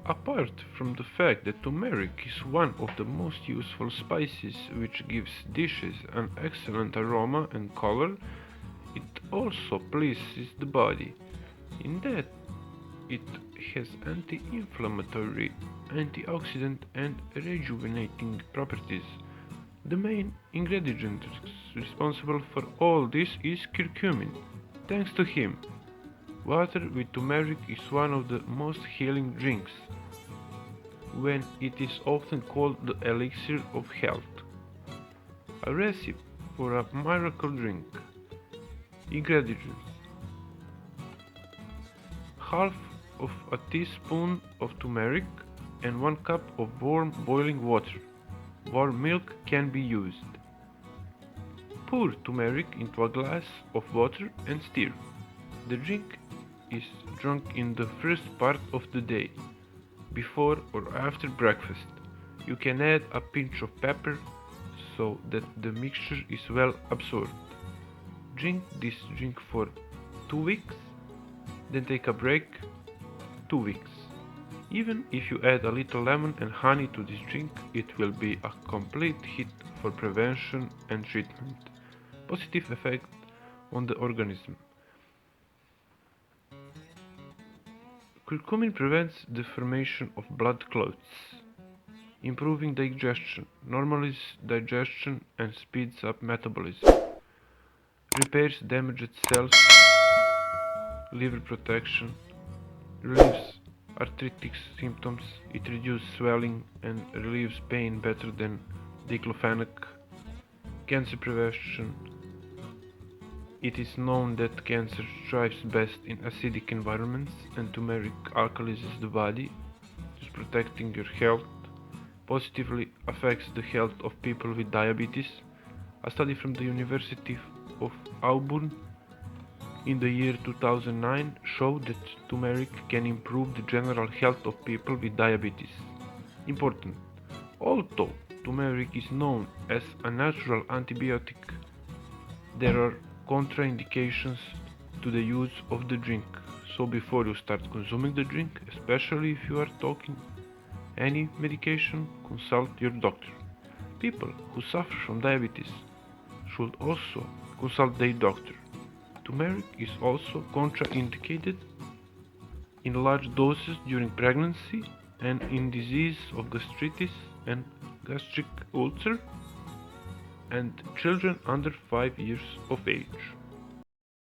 Apart from the fact that turmeric is one of the most useful spices which gives dishes an excellent aroma and color, it also pleases the body, in that it has anti-inflammatory, antioxidant and rejuvenating properties. The main ingredient responsible for all this is curcumin. Thanks to him, water with turmeric is one of the most healing drinks, when it is often called the elixir of health. A recipe for a miracle drink. Ingredients: half of a teaspoon of turmeric and 1 cup of warm boiling water. Warm milk can be used. Pour turmeric into a glass of water and stir. The drink is drunk in the first part of the day, before or after breakfast. You can add a pinch of pepper so that the mixture is well absorbed. Drink this drink for 2 weeks, then take a break 2 weeks. Even if you add a little lemon and honey to this drink, it will be a complete hit for prevention and treatment. Positive effect on the organism. Curcumin prevents the formation of blood clots, improving digestion, normalizes digestion and speeds up metabolism, repairs damaged cells, liver protection, relieves arthritic symptoms, it reduces swelling and relieves pain better than diclofenac, cancer prevention. It is known that cancer thrives best in acidic environments, and turmeric alkalizes the body, thus protecting your health. Positively affects the health of people with diabetes. A study from the University of Auburn in the year 2009 showed that turmeric can improve the general health of people with diabetes. Important: although turmeric is known as a natural antibiotic, there are contraindications to the use of the drink, so before you start consuming the drink, especially if you are taking any medication, consult your doctor. People who suffer from diabetes should also consult their doctor. Turmeric is also contraindicated in large doses during pregnancy and in disease of gastritis and gastric ulcer and children under 5 years of age.